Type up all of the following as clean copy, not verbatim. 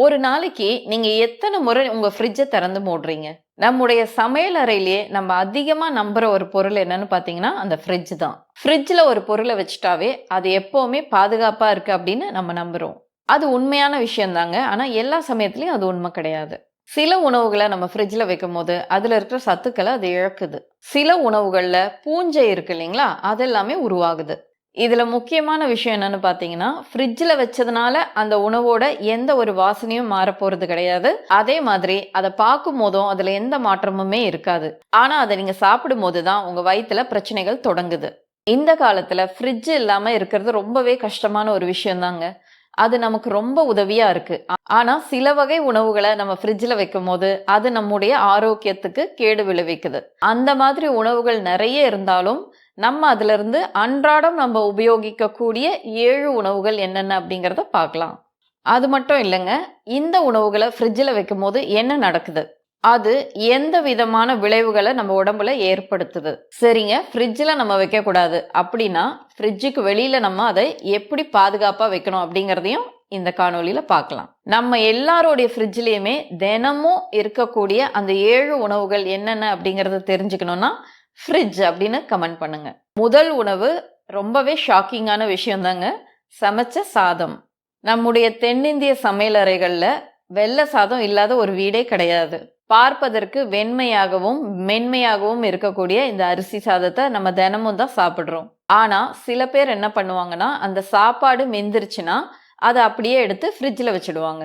ஒரு நாளைக்கு நீங்க எத்தனை முறை உங்க ஃப்ரிட்ஜ திறந்து மூடுறீங்க? நம்முடைய சமையல் அறையிலேயே நம்ம அதிகமா நம்புற ஒரு பொருள் என்னன்னு பார்த்தீங்கன்னா, அந்த ஃப்ரிட்ஜ் தான். ஃப்ரிட்ஜ்ல ஒரு பொருள வச்சுட்டாவே, அது எப்பவுமே பாதுகாப்பா இருக்கு அப்படின்னு நம்ம நம்புறோம். அது உண்மையான விஷயம் தாங்க. ஆனா எல்லா சமயத்திலயும் அது உண்மை கிடையாது. சில உணவுகள நம்ம ஃப்ரிட்ஜ்ல வைக்கும்போது, அதுல இருக்கிற சத்துக்கள அது இழக்குது. சில உணவுகள்ல பூஞ்சை இருக்கு இல்லைங்களா? அதெல்லாமே உருவாகுது. இதுல முக்கியமான விஷயம் என்னன்னு பார்த்தீங்கன்னா, ஃப்ரிட்ஜ்ல வச்சதுனால அந்த உணவோட எந்த ஒரு வாசனையும் மாறப்போறது கிடையாது. அதே மாதிரி அத பார்க்கும்போதும் அதுல எந்த மாற்றமுமே இருக்காது. ஆனா அத நீங்க சாப்பிடும்போது தான் உங்க வயித்துல பிரச்சனைகள் தொடங்குது. இந்த காலத்துல ஃப்ரிட்ஜ் இல்லாம இருக்கிறது ரொம்பவே கஷ்டமான ஒரு விஷயம் தாங்க. அது நமக்கு ரொம்ப உதவியா இருக்கு. ஆனா சில வகை உணவுகள நம்ம ஃப்ரிட்ஜ்ல வைக்கும்போது, அது நம்முடைய ஆரோக்கியத்துக்கு கேடு விளைவிக்குது. அந்த மாதிரி உணவுகள் நெறைய இருந்தாலும், நம்ம அதிலிருந்து அன்றாடம் நம்ம உபயோகிக்கக்கூடிய 7 உணவுகள் என்னென்ன அப்படிங்கிறத பார்க்கலாம். அது மட்டும் இல்லங்க, இந்த உணவுகள ஃப்ரிட்ஜ்ல வைக்கும்போது என்ன நடக்குது? அது எந்த விதமான விளைவுகள நம்ம உடம்புல ஏற்படுத்துது? சரிங்க, ஃப்ரிட்ஜ்ல நம்ம வைக்கக்கூடாது அப்படின்னா, ஃப்ரிட்ஜுக்கு வெளியில நம்ம அதை எப்படி பாதுகாப்பா வைக்கணும் அப்படிங்கிறதையும் இந்த காணொளியில பார்க்கலாம். நம்ம எல்லாருடைய ஃப்ரிட்ஜ்லயுமே தினமும் இருக்கக்கூடிய அந்த 7 உணவுகள் என்னென்ன அப்படிங்கிறத தெரிஞ்சுக்கணும்னா, ஃப்ரிட்ஜ் அப்படின்னு கமெண்ட் பண்ணுங்க. முதல் உணவு ரொம்பவே ஷாக்கிங்கான விஷயம் தாங்க. சமைச்ச சாதம். நம்முடைய தென்னிந்திய சமையலறைகள்ல வெள்ள சாதம் இல்லாத ஒரு வீடே கிடையாது. பார்ப்பதற்கு வெண்மையாகவும், மென்மையாகவும் இருக்கக்கூடிய இந்த அரிசி சாதத்த நம்ம தினமும் தான் சாப்பிடுறோம். ஆனா, சில பேர் என்ன பண்ணுவாங்கன்னா, அந்த சாப்பாடு வெந்துருச்சுன்னா, அத அப்படியே எடுத்து ஃப்ரிட்ஜ்ல வச்சுடுவாங்க.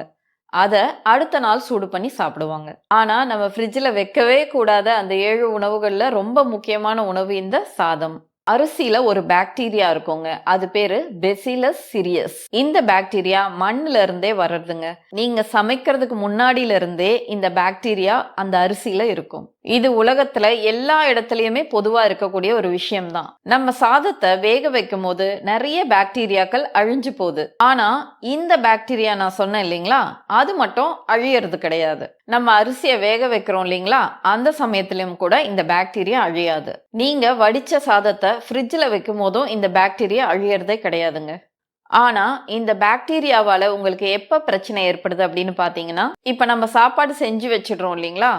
அத அடுத்த நாள் சூடு பண்ணி சாப்பிடுவாங்க. ஆனா, நம்ம ஃப்ரிட்ஜ்ல வைக்கவே கூடாத அந்த 7 உணவுகள்ல ரொம்ப முக்கியமான உணவு இந்த சாதம். அரிசியில ஒரு பாக்டீரியா இருக்குங்க. அது பேரு பெசிலஸ் சிரியஸ். இந்த பாக்டீரியா மண்ணுல இருந்தே வர்றதுங்க. நீங்க சமைக்கிறதுக்கு முன்னாடில இருந்தே இந்த பாக்டீரியா அந்த அரிசியில இருக்கும். இது உலகத்துல எல்லா இடத்துலயுமே பொதுவா இருக்கக்கூடிய ஒரு விஷயம் தான். நம்ம சாதத்தை வேக வைக்கும் போது நிறைய பாக்டீரியாக்கள் அழிஞ்சு போகுது. ஆனா இந்த பாக்டீரியா நான் சொன்னேன் இல்லைங்களா, அது மட்டும் அழியறது கிடையாது. நம்ம அரிசியை வேக வைக்கிறோம் இல்லைங்களா, அந்த சமயத்திலும் கூட இந்த பாக்டீரியா அழியாது. நீங்க வடிச்ச சாதத்தை ஃப்ரிட்ஜ்ல வைக்கும் போதும் இந்த பாக்டீரியா அழியறதே கிடையாதுங்க. ஆனா இந்த பாக்டீரியாவால உங்களுக்கு எப்ப பிரச்சனை ஏற்படுது அப்படின்னு பாத்தீங்கன்னா, இப்ப நம்ம சாப்பாடு செஞ்சு வச்சிடுறோம் இல்லைங்களா,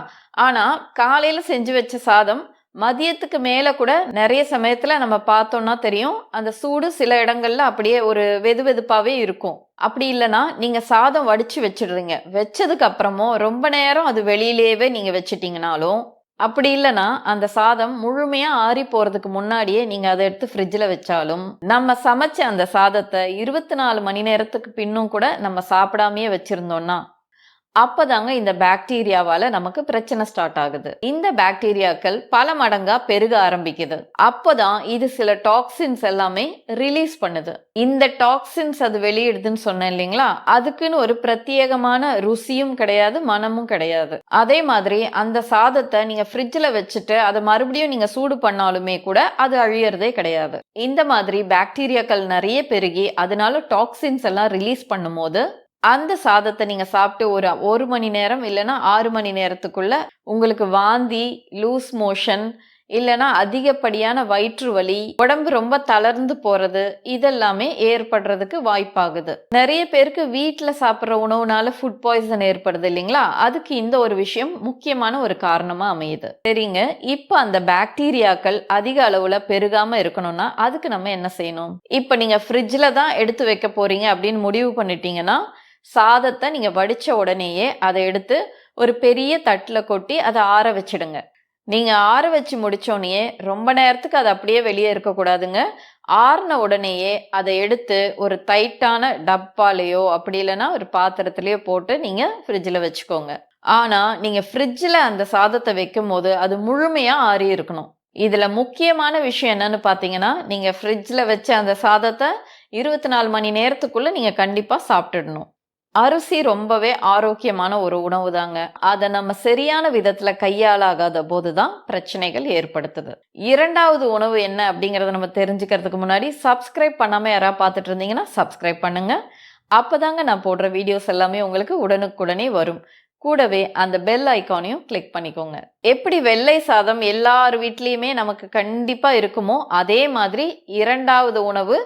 ஆனா காலையில செஞ்சு வச்ச சாதம் மதியத்துக்கு மேல கூட நிறைய சமயத்துல நம்ம பார்த்தோம்னா தெரியும், அந்த சூடு சில இடங்கள்ல அப்படியே ஒரு வெதுவெதுப்பாவே இருக்கும். அப்படி இல்லைன்னா நீங்க சாதம் வடிச்சு வச்சிடுறீங்க, வச்சதுக்கு அப்புறமும் ரொம்ப நேரம் அது வெளியிலேயே நீங்க வச்சிட்டீங்கனாலும், அப்படி இல்லைன்னா அந்த சாதம் முழுமையா ஆறி போறதுக்கு முன்னாடியே நீங்க அதை எடுத்து ஃப்ரிட்ஜில் வச்சாலும், நம்ம சமைச்ச அந்த சாதத்தை 24 மணி நேரத்துக்கு பின்னும் கூட நம்ம சாப்பிடாமையே வச்சிருந்தோம்னா, அப்பதாங்க இந்த பாக்டீரியாவால நமக்கு பிரச்சனை ஸ்டார்ட் ஆகுது. இந்த பாக்டீரியாக்கள் பல மடங்கா பெருக ஆரம்பிக்குது. அப்பதான் இது சில டாக்ஸின்ஸ் எல்லாமே ரிலீஸ் பண்ணுது. இந்த டாக்ஸின்ஸ் அது வெளியிடுதுன்னு சொன்னேன் இல்லைங்களா, அதுக்குன்னு ஒரு பிரத்யேகமான ருசியும் கிடையாது, மனமும் கிடையாது. அதே மாதிரி அந்த சாதத்தை நீங்க ஃப்ரிட்ஜ்ல வச்சுட்டு அதை மறுபடியும் நீங்க சூடு பண்ணாலுமே கூட அது அழியறதே கிடையாது. இந்த மாதிரி பாக்டீரியாக்கள் நிறைய பெருகி அதனால டாக்ஸின்ஸ் எல்லாம் ரிலீஸ் பண்ணும்போது, அந்த சாதத்தை நீங்க சாப்பிட்டு ஒரு மணி நேரம் இல்லைன்னா 6 மணி நேரத்துக்குள்ள உங்களுக்கு வாந்தி, லூஸ் மோஷன், இல்லைன்னா அதிகப்படியான வயிற்று வலி, உடம்பு ரொம்ப தளர்ந்து போறது, இதெல்லாமே ஏற்படுறதுக்கு வாய்ப்பாகுது. நிறைய பேருக்கு வீட்டுல சாப்பிட்ற உணவுனால ஃபுட் பாய்சன் ஏற்படுது இல்லைங்களா, அதுக்கு இந்த ஒரு விஷயம் முக்கியமான ஒரு காரணமா அமையுது. சரிங்க, இப்ப அந்த பாக்டீரியாக்கள் அதிக அளவுல பெருகாம இருக்கணும்னா அதுக்கு நம்ம என்ன செய்யணும்? இப்ப நீங்க ஃப்ரிட்ஜ்ல தான் எடுத்து வைக்க போறீங்க அப்படின்னு முடிவு பண்ணிட்டீங்கன்னா, சாதத்தை நீங்க வடிச்ச உடனேயே அதை எடுத்து ஒரு பெரிய தட்டுல கொட்டி அதை ஆற வச்சிடுங்க. நீங்க ஆற வச்சு முடிச்சோடனே ரொம்ப நேரத்துக்கு அது அப்படியே வெளியே இருக்கக்கூடாதுங்க. ஆறின உடனேயே அதை எடுத்து ஒரு டைட்டான டப்பாலையோ அப்படி இல்லைன்னா ஒரு பாத்திரத்திலேயோ போட்டு நீங்க ஃப்ரிட்ஜில் வச்சுக்கோங்க. ஆனா நீங்க ஃப்ரிட்ஜில் அந்த சாதத்தை வைக்கும் போது அது முழுமையா ஆறி இருக்கணும். இதுல முக்கியமான விஷயம் என்னன்னு பாத்தீங்கன்னா, நீங்க ஃப்ரிட்ஜில் வச்ச அந்த சாதத்தை 24 மணி நேரத்துக்குள்ள நீங்க கண்டிப்பா சாப்பிட்டுடணும். அரிசி ரொம்பவே ஆரோக்கியமான ஒரு உணவு தாங்க. அதை நம்ம சரியான விதத்துல கையாளாகாத போதுதான் பிரச்சனைகள் ஏற்படுத்துது. இரண்டாவது உணவு என்ன அப்படிங்கறத நம்ம தெரிஞ்சுக்கிறதுக்கு முன்னாடி, சப்ஸ்கிரைப் பண்ணாம யாராவது பார்த்துட்டு இருந்தீங்கன்னா சப்ஸ்கிரைப் பண்ணுங்க. அப்பதாங்க நான் போடுற வீடியோஸ் எல்லாமே உங்களுக்கு உடனுக்குடனே வரும். கூடவே அந்த பெல் ஐக்கானையும் கிளிக் பண்ணிக்கோங்க. எப்படி வெள்ளை சாதம் எல்லார் வீட்லயுமே நமக்கு கண்டிப்பா இருக்குமோ, அதே மாதிரி இரண்டாவது உணவு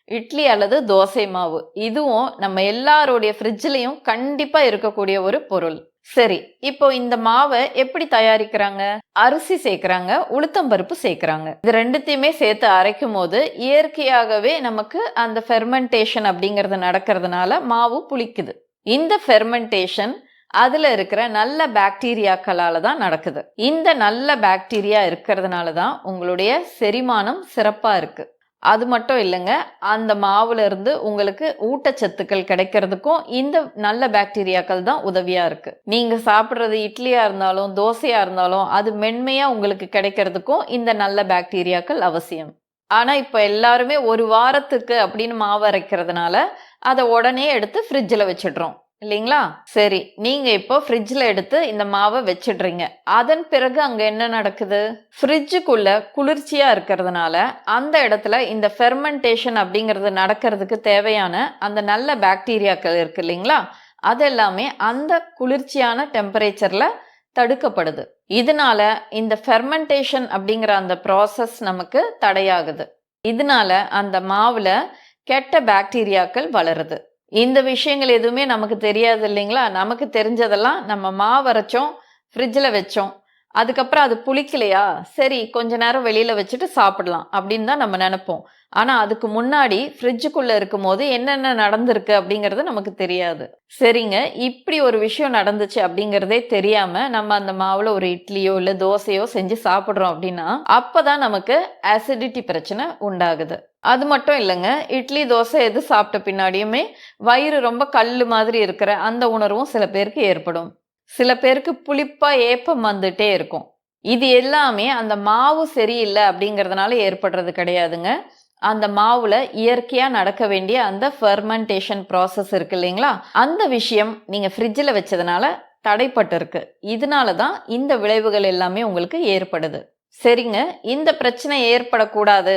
இட்லி அல்லது தோசை மாவு. இதுவும் நம்ம எல்லாருடைய ஃப்ரிட்ஜ்லயும் கண்டிப்பா இருக்கக்கூடிய ஒரு பொருள். சரி, இப்போ இந்த மாவ எப்படி தயாரிக்கிறாங்க? அரிசி சேர்க்கிறாங்க, உளுத்தம் பருப்பு சேர்க்கிறாங்க. இது 2த்தையுமே சேர்த்து அரைக்கும்போது, இயற்கையாகவே நமக்கு அந்த ஃபெர்மென்டேஷன் அப்படிங்கிறது நடக்கிறதுனால மாவு புளிக்குது. இந்த ஃபெர்மென்டேஷன் அதுல இருக்கிற நல்ல பாக்டீரியாக்களால தான் நடக்குது. இந்த நல்ல பாக்டீரியா இருக்கிறதுனால தான் உங்களுடைய செரிமானம் சிறப்பா இருக்கு. அது மட்டும் இல்லைங்க, அந்த மாவுல இருந்து உங்களுக்கு ஊட்டச்சத்துக்கள் கிடைக்கிறதுக்கும் இந்த நல்ல பாக்டீரியாக்கள் தான் உதவியா இருக்கு. நீங்க சாப்பிடுறது இட்லியா இருந்தாலும் தோசையா இருந்தாலும் அது மென்மையா உங்களுக்கு கிடைக்கிறதுக்கும் இந்த நல்ல பாக்டீரியாக்கள் அவசியம். ஆனா இப்ப எல்லாருமே ஒரு வாரத்துக்கு அப்படின்னு மாவு அரைக்கிறதுனால அதை உடனே எடுத்து ஃப்ரிட்ஜில் வச்சிடுறோம் இல்லைங்களா? சரி, நீங்க இப்போ ஃப்ரிட்ஜ்ல எடுத்து இந்த மாவை வச்சிடுறீங்க. அதன் பிறகு அங்க என்ன நடக்குது? ஃப்ரிட்ஜுக்குள்ள குளிர்ச்சியா இருக்கிறதுனால அந்த இடத்துல இந்த ஃபெர்மெண்டேஷன் அப்படிங்கிறது நடக்கிறதுக்கு தேவையான அந்த நல்ல பாக்டீரியாக்கள் இருக்கு இல்லைங்களா? அதெல்லாமே அந்த குளிர்ச்சியான டெம்பரேச்சர்ல தடுக்கப்படுது. இதனால இந்த ஃபெர்மெண்டேஷன் அப்படிங்கிற அந்த ப்ராசஸ் நமக்கு தடையாகுது. இதனால அந்த மாவுல கெட்ட பாக்டீரியாக்கள் வளருது. இந்த விஷயங்கள் எதுவுமே நமக்கு தெரியாது இல்லைங்களா? நமக்கு தெரிஞ்சதெல்லாம் நம்ம மாவு அரைச்சோம், ஃப்ரிட்ஜில் வச்சோம். அதுக்கப்புறம் அது புளிக்கலையா? சரி, கொஞ்ச நேரம் வெளியில வச்சுட்டு சாப்பிடலாம் அப்படின்னு தான் நம்ம நினைப்போம். ஆனா அதுக்கு முன்னாடி ஃப்ரிட்ஜுக்குள்ள இருக்கும்போது என்னென்ன நடந்திருக்கு அப்படிங்கிறது நமக்கு தெரியாது. சரிங்க, இப்படி ஒரு விஷயம் நடந்துச்சு அப்படிங்கிறதே தெரியாம நம்ம அந்த மாவுல ஒரு இட்லியோ இல்ல தோசையோ செஞ்சு சாப்பிடுறோம் அப்படின்னா அப்பதான் நமக்கு அசிடிட்டி பிரச்சனை உண்டாகுது. அது மட்டும் இல்லைங்க, இட்லி தோசை எது சாப்பிட்ட பின்னாடியுமே வயிறு ரொம்ப கல்லு மாதிரி இருக்கிற அந்த உணர்வும் சில பேருக்கு ஏற்படும். சில பேருக்கு புளிப்பா ஏப்பம் வந்துட்டே இருக்கும். இது எல்லாமே அந்த மாவு சரியில்லை அப்படிங்கிறதுனால ஏற்படுறது கிடையாதுங்க. அந்த மாவுல இயற்கையா நடக்க வேண்டிய அந்த ஃபெர்மெண்டேஷன் ப்ராசஸ் இருக்கு இல்லைங்களா? அந்த விஷயம் நீங்க ஃப்ரிட்ஜில் வச்சதுனால தடைப்பட்டு இருக்கு. இதனால தான் இந்த விளைவுகள் எல்லாமே உங்களுக்கு ஏற்படுது. சரிங்க, இந்த பிரச்சனை ஏற்படக்கூடாது,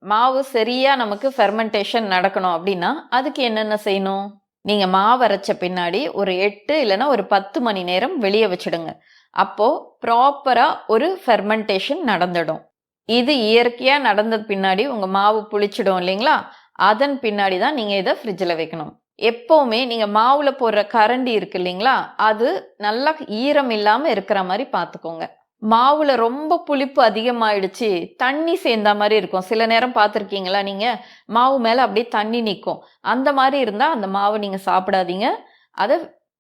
மாவு சரியா நமக்கு ஃபெர்மெண்டேஷன் நடக்கணும் அப்படின்னா அதுக்கு என்னென்ன செய்யணும்? நீங்க மாவு அரைச்ச பின்னாடி ஒரு 8 இல்லைன்னா ஒரு 10 மணி நேரம் வெளியே வச்சிடுங்க. அப்போ ப்ராப்பரா ஒரு ஃபெர்மெண்டேஷன் நடந்துடும். இது இயற்கையா நடந்த பின்னாடி உங்க மாவு புளிச்சிடும் இல்லைங்களா? அதன் பின்னாடி தான் நீங்க இதை ஃப்ரிட்ஜில் வைக்கணும். எப்பவுமே நீங்க மாவுல போடுற கரண்டி இருக்கு இல்லைங்களா? அது நல்லா ஈரம் இல்லாம இருக்கிற மாதிரி பார்த்துக்கோங்க. மாவுல ரொம்ப புளிப்பு அதிகமாயிடுச்சு, தண்ணி சேர்ந்த மாதிரி இருக்கும். சில நேரம் பார்த்துருக்கீங்களா நீங்க? மாவு மேல அப்படியே தண்ணி நிற்கும். அந்த மாதிரி இருந்தா அந்த மாவு நீங்க சாப்பிடாதீங்க. அதை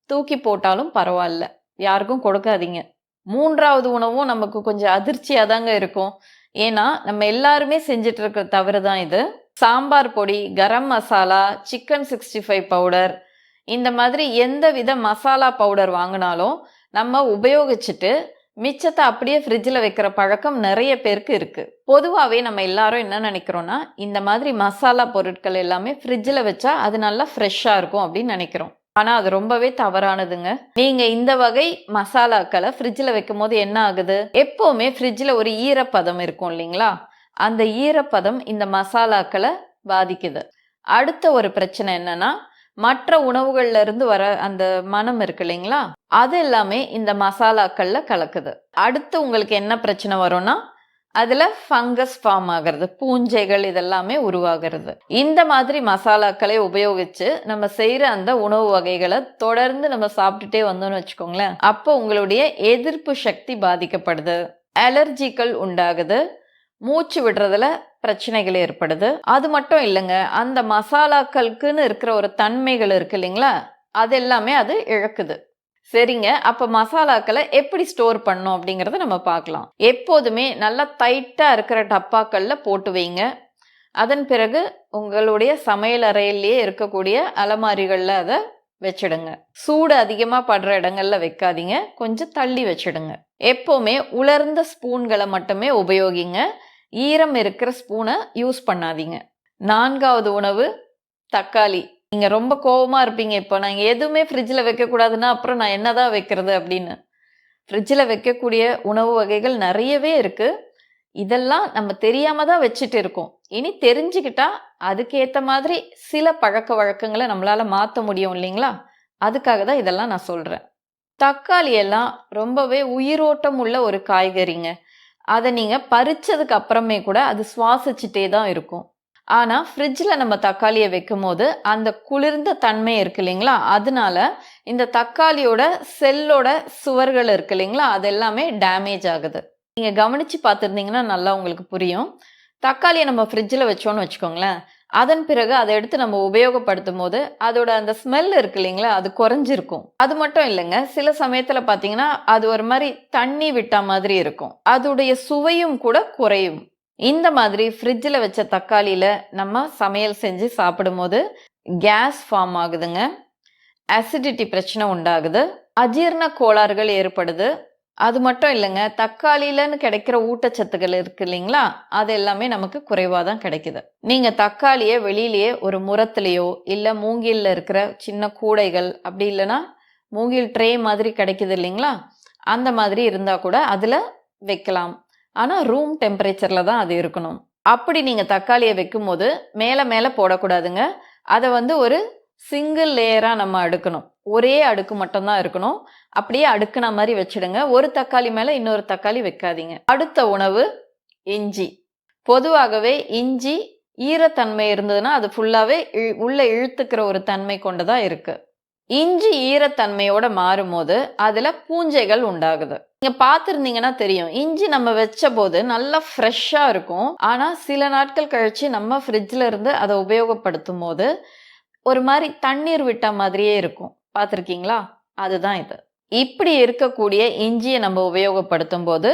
தூக்கி போட்டாலும் பரவாயில்ல, யாருக்கும் கொடுக்காதீங்க. 3வது உணவும் நமக்கு கொஞ்சம் அதிர்ச்சியா தாங்க இருக்கும். ஏன்னா நம்ம எல்லாருமே செஞ்சுட்டு இருக்கிற தவறு தான் இது. சாம்பார் பொடி, கரம் மசாலா, சிக்கன் 65 பவுடர், இந்த மாதிரி எந்த வித மசாலா பவுடர் வாங்கினாலும் நம்ம உபயோகிச்சுட்டு மிச்சத்தை அப்படியே ஃப்ரிட்ஜில் வைக்கிற பழக்கம் நிறைய பேருக்கு இருக்கு. பொதுவாகவே நம்ம எல்லாரும் என்ன நினைக்கிறோம்னா, இந்த மாதிரி மசாலா பொருட்கள் எல்லாமே ஃப்ரிட்ஜில் வச்சா அது நல்லா ஃப்ரெஷ்ஷாக இருக்கும் அப்படின்னு நினைக்கிறோம். ஆனா அது ரொம்பவே தவறானதுங்க. நீங்க இந்த வகை மசாலாக்களை ஃப்ரிட்ஜில் வைக்கும் போது என்ன ஆகுது? எப்பவுமே ஃப்ரிட்ஜில் ஒரு ஈரப்பதம் இருக்கும் இல்லைங்களா? அந்த ஈரப்பதம் இந்த மசாலாக்களை பாதிக்குது. அடுத்த ஒரு பிரச்சனை என்னன்னா, மற்ற உணவுகள்ல இருந்து வர அந்த மனம் இருக்கு இல்லைங்களா? அது எல்லாமே இந்த மசாலாக்கள்ல கலக்குது. அடுத்து உங்களுக்கு என்ன பிரச்சனை வரும்னா, அதுல ஃபங்கஸ் ஃபார்ம் ஆகிறது, பூஞ்சைகள் இதெல்லாமே உருவாகிறது. இந்த மாதிரி மசாலாக்களை உபயோகிச்சு நம்ம செய்யற அந்த உணவு வகைகளை தொடர்ந்து நம்ம சாப்பிட்டுட்டே வந்தோம்னு வச்சுக்கோங்களேன், அப்போ உங்களுடைய எதிர்ப்பு சக்தி பாதிக்கப்படுது, அலர்ஜிகள் உண்டாகுது, மூச்சு விடுறதுல பிரச்சனைகள் ஏற்படுது. அது மட்டும் இல்லைங்க, அந்த மசாலாக்களுக்குன்னு இருக்கிற ஒரு தன்மைகள் இருக்கு இல்லைங்களா? அது எல்லாமே அது இழக்குது. சரிங்க, அப்ப மசாலாக்களை எப்படி ஸ்டோர் பண்ணணும் அப்படிங்கறத நம்ம பார்க்கலாம். எப்போதுமே நல்லா டைட்டா இருக்கிற டப்பாக்கள்ல போட்டு வைங்க. அதன் பிறகு உங்களுடைய சமையல் அறையிலேயே இருக்கக்கூடிய அலமாரிகள்ல அதை வச்சிடுங்க. சூடு அதிகமா படுற இடங்கள்ல வைக்காதீங்க, கொஞ்சம் தள்ளி வச்சிடுங்க. எப்பவுமே உலர்ந்த ஸ்பூன்களை மட்டுமே உபயோகிங்க. ஈரம் இருக்கிற ஸ்பூனை யூஸ் பண்ணாதீங்க. 4வது உணவு தக்காளி. நீங்க ரொம்ப கோவமா இருப்பீங்க, இப்போ நாங்கள் எதுவுமே ஃப்ரிட்ஜில் வைக்கக்கூடாதுன்னா அப்புறம் நான் என்னதான் வைக்கிறது அப்படின்னு. ஃப்ரிட்ஜில் வைக்கக்கூடிய உணவு வகைகள் நிறையவே இருக்கு. இதெல்லாம் நம்ம தெரியாம தான் வச்சுட்டு இருக்கோம். இனி தெரிஞ்சுக்கிட்டா அதுக்கேற்ற மாதிரி சில பழக்க வழக்கங்களை நம்மளால மாற்ற முடியும் இல்லைங்களா? அதுக்காக தான் இதெல்லாம் நான் சொல்றேன். தக்காளி எல்லாம் ரொம்பவே உயிரோட்டம் உள்ள ஒரு காய்கறிங்க. அதை நீங்க பறிச்சதுக்கு அப்புறமே கூட அது சுவாசிச்சுட்டே தான் இருக்கும். ஆனா ஃப்ரிட்ஜ்ல நம்ம தக்காளிய வைக்கும்போது, அந்த குளிர்ந்த தன்மை இருக்கு இல்லைங்களா? அதனால இந்த தக்காளியோட செல்லோட சுவர்கள் இருக்கு இல்லைங்களா? அது எல்லாமே டேமேஜ் ஆகுது. நீங்க கவனிச்சு பார்த்திருந்தீங்கன்னா நல்லா உங்களுக்கு புரியும். தக்காளிய நம்ம ஃப்ரிட்ஜ்ல வச்சோம்னு வச்சுக்கோங்களேன், அதன் பிறகு அத எடுத்து நம்ம உபயோகப்படுத்தும்போது, அதோட அந்த ஸ்மெல் இருக்கு இல்லைங்களா? அது குறைஞ்சிருக்கும். அது மட்டும் இல்லங்க, சில சமயத்துல பார்த்தீங்கன்னா, அது ஒரு மாரி தண்ணி விட்டா மாதிரி இருக்கும். அதுடைய சுவையும் கூட குறையும். இந்த மாதிரி ஃப்ரிட்ஜ்ல வச்ச தக்காளியில நம்ம சமையல் செஞ்சு சாப்பிடும்போது, கேஸ் ஃபார்ம் ஆகுதுங்க. அசிடிட்டி பிரச்சனை உண்டாகுது. அஜீரண கோளாறுகள் ஏற்படுது. அது மட்டும் இல்லங்க, தக்காளிலன்னு கிடைக்கிற ஊட்டச்சத்துக்கள் இருக்கு இல்லைங்களா? அது எல்லாமே நமக்கு குறைவா தான் கிடைக்குது. நீங்க தக்காளிய வெளியிலேயே ஒரு முறத்திலயோ, இல்ல மூங்கில்ல இருக்கிற சின்ன கூடைகள், அப்படி இல்லன்னா மூங்கில் ட்ரே மாதிரி கிடைக்குது இல்லைங்களா? அந்த மாதிரி இருந்தா கூட அதுல வைக்கலாம். ஆனா ரூம் டெம்பரேச்சர்ல தான் அது இருக்கணும். அப்படி நீங்க தக்காளிய வைக்கும்போது, மேல மேல போடக்கூடாதுங்க. அத வந்து ஒரு சிங்கிள் லேயரா நம்ம அடுக்கணும். ஒரே அடுக்கு மட்டும் தான் இருக்கணும். அப்படியே அடுக்குன மாரி வச்சுடுங்க. ஒரு தக்காளி மேல இன்னொரு தக்காளி வைக்காதீங்க. அடுத்த உணவு இஞ்சி. பொதுவாகவே இஞ்சி ஈரத்தன்மை இருந்ததுன்னா, அது ஃபுல்லாவே உள்ள இழுத்துக்கிற ஒரு தன்மை கொண்டதா இருக்கு. இஞ்சி ஈரத்தன்மையோட மாறும்போது, அதுல பூஞ்சைகள் உண்டாகுது. நீங்க பார்த்திருந்தீங்கன்னா தெரியும். இஞ்சி நம்ம வச்சபோது நல்லா ஃப்ரெஷ்ஷா இருக்கும். ஆனா, சில நாட்கள் கழிச்சு நம்ம ஃப்ரிட்ஜ்ல இருந்து அத உபயோகப்படுத்தும்போது, ஒரு மாரி தண்ணீர் விட்ட மாதிரியே இருக்கும். பார்த்திருக்கீங்களா? அதுதான் இது. இப்படி இருக்கக்கூடிய இஞ்சிய நம்ம உபயோகப்படுத்தும்போது,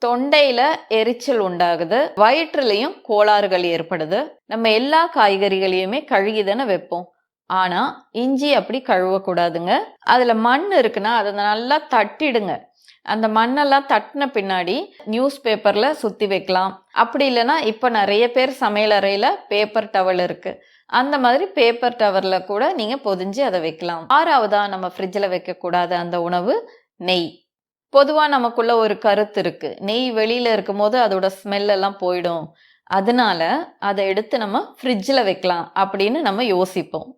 தொண்டையில எரிச்சல் உண்டாகுது. வயிற்றுலயும் கோளாறுகள் ஏற்படுது. நம்ம எல்லா காய்கறிகளையுமே கழுகி தானே வைப்போம். ஆனா, இஞ்சி அப்படி கழுவக்கூடாதுங்க. அதுல மண் இருக்குன்னா, அத நல்லா தட்டிடுங்க. அந்த மண்ணெல்லாம் தட்டுன பின்னாடி நியூஸ் பேப்பர்ல சுத்தி வைக்கலாம். அப்படி இல்லன்னா, இப்ப நெறைய பேர் சமையலறையில பேப்பர் டவல் இருக்கு. அந்த மாதிரி பேப்பர் டவல்ல கூட நீங்க பொதிஞ்சு அத வைக்கலாம். 6வதா நம்ம ஃப்ரிட்ஜ்ல வைக்கக்கூடாத அந்த உணவு நெய். பொதுவா நமக்குள்ள ஒரு கருத்து இருக்கு. நெய் வெளியில இருக்கும்போது அதோட ஸ்மெல் எல்லாம் போயிடும். அதனால அத எடுத்து நம்ம ஃப்ரிட்ஜ்ல வைக்கலாம் அப்படின்னு நம்ம யோசிப்போம்.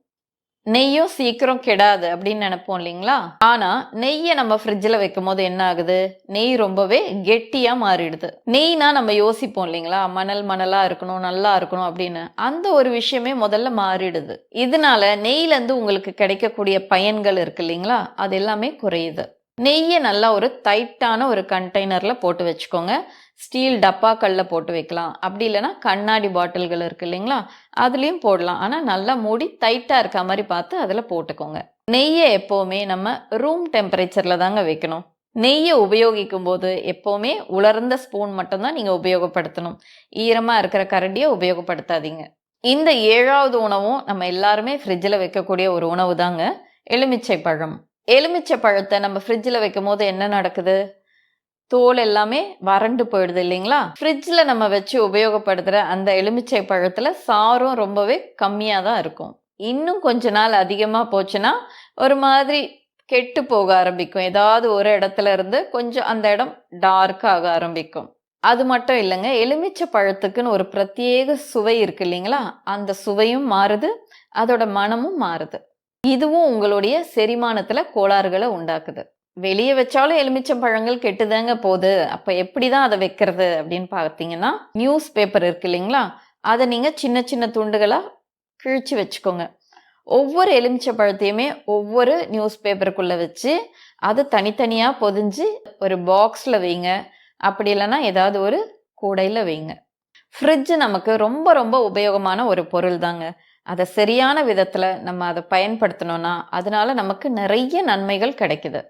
நெய்யும் சீக்கிரம் கெடாது அப்படின்னு நினைப்போம் இல்லைங்களா? ஆனா நெய்ய நம்ம ஃப்ரிட்ஜ்ல வைக்கும்போது என்ன ஆகுது? நெய் ரொம்பவே கெட்டியா மாறிடுது. நெய்னா நம்ம யோசிப்போம் இல்லைங்களா? மணல் மணலா இருக்கணும், நல்லா இருக்கணும் அப்படின்னு. அந்த ஒரு விஷயமே முதல்ல மாறிடுது. இதனால நெய்ல இருந்து உங்களுக்கு கிடைக்கக்கூடிய பயன்கள் இருக்கு இல்லைங்களா? அது எல்லாமே குறையுது. நெய்ய நல்லா ஒரு டைட்டான ஒரு கண்டெய்னர்ல போட்டு வச்சுக்கோங்க. ஸ்டீல் டப்பாக்கள்ல போட்டு வைக்கலாம். அப்படி இல்லன்னா கண்ணாடி பாட்டில்கள் இருக்கு இல்லைங்களா? அதுலயும் போடலாம். ஆனா நல்லா மூடி டைட்டா இருக்க மாரி பார்த்து அதுல போட்டுக்கோங்க. நெய்ய எப்பவுமே நம்ம ரூம் டெம்பரேச்சர்ல தாங்க வைக்கணும். நெய்ய உபயோகிக்கும்போது எப்பவுமே உலர்ந்த ஸ்பூன் மட்டும் தான் நீங்க உபயோகப்படுத்தணும். ஈரமா இருக்கிற கரண்டிய உபயோகப்படுத்தாதீங்க. இந்த 7வது உணவும் நம்ம எல்லாருமே ஃப்ரிட்ஜ்ல வைக்கக்கூடிய ஒரு உணவு தாங்க. எலுமிச்சை பழம். எலுமிச்சை பழத்த நம்ம ஃப்ரிட்ஜ்ல வைக்கும்போது என்ன நடக்குது? தோல் எல்லாமே வறண்டு போயிடுது இல்லைங்களா? ஃப்ரிட்ஜ்ல நம்ம வச்சு உபயோகப்படுத்துற அந்த எலுமிச்சை பழத்துல சாரும் ரொம்பவே கம்மியா தான் இருக்கும். இன்னும் கொஞ்ச நாள் அதிகமா போச்சுன்னா, ஒரு மாதிரி கெட்டு போக ஆரம்பிக்கும். ஏதாவது ஒரு இடத்துல இருந்து கொஞ்சம் அந்த இடம் டார்க் ஆக ஆரம்பிக்கும். அது மட்டும் இல்லங்க, எலுமிச்சை பழத்துக்குன்னு ஒரு பிரத்யேக சுவை இருக்கு இல்லைங்களா? அந்த சுவையும் மாறுது, அதோட மணமும் மாறுது. இதுவும் உங்களுடைய செரிமானத்துல கோளாறுகள உண்டாக்குது. வெளிய வச்சாலும் எலுமிச்சம் பழங்கள் கெட்டுதாங்க போது. அப்ப எப்படிதான் அத வைக்கிறது அப்படின்னு பார்த்தீங்கன்னா, நியூஸ் பேப்பர் இருக்கு இல்லைங்களா? அத நீங்க சின்ன சின்ன துண்டுகளா கிழிச்சு வச்சுக்கோங்க. ஒவ்வொரு எலுமிச்சை பழத்தையுமே ஒவ்வொரு நியூஸ் பேப்பருக்குள்ள வச்சு, அத தனித்தனியா பொதிஞ்சு ஒரு பாக்ஸ்ல வைங்க. அப்படி இல்லன்னா ஏதாவது ஒரு கூடையில வைங்க. ஃப்ரிட்ஜ் நமக்கு ரொம்ப ரொம்ப உபயோகமான ஒரு பொருள் தாங்க. அத சரியான விதத்துல நம்ம அத பயன்படுத்தணும்னா, அதனால நமக்கு நெறைய நன்மைகள் கிடைக்குது.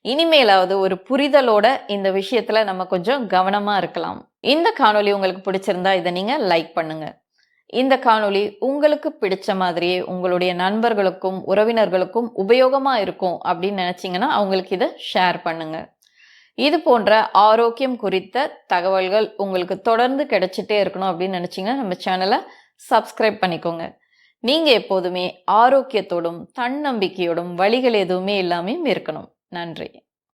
இனிமேலாவது ஒரு புரிதலோட இந்த விஷயத்துல நம்ம கொஞ்சம் கவனமா இருக்கலாம். இந்த காணொளி உங்களுக்கு பிடிச்சிருந்தா இத நீங்க லைக் பண்ணுங்க. இந்த காணொளி உங்களுக்கு பிடிச்ச மாதிரியே உங்களுடைய நண்பர்களுக்கும், உறவினர்களுக்கும் உபயோகமா இருக்கும் அப்படின்னு நினைச்சீங்கன்னா, அவங்களுக்கு இத ஷேர் பண்ணுங்க. இது போன்ற ஆரோக்கியம் குறித்த தகவல்கள் உங்களுக்கு தொடர்ந்து கிடைச்சிட்டே இருக்கணும் அப்படின்னு நினைச்சீங்கன்னா, நம்ம சேனலை சப்ஸ்கிரைப் பண்ணிக்கோங்க. நீங்க எப்போதுமே ஆரோக்கியத்தோடும், தன்னம்பிக்கையோடும், வலிகள் எதுவுமே இல்லாமயும் இருக்கணும். நன்றி.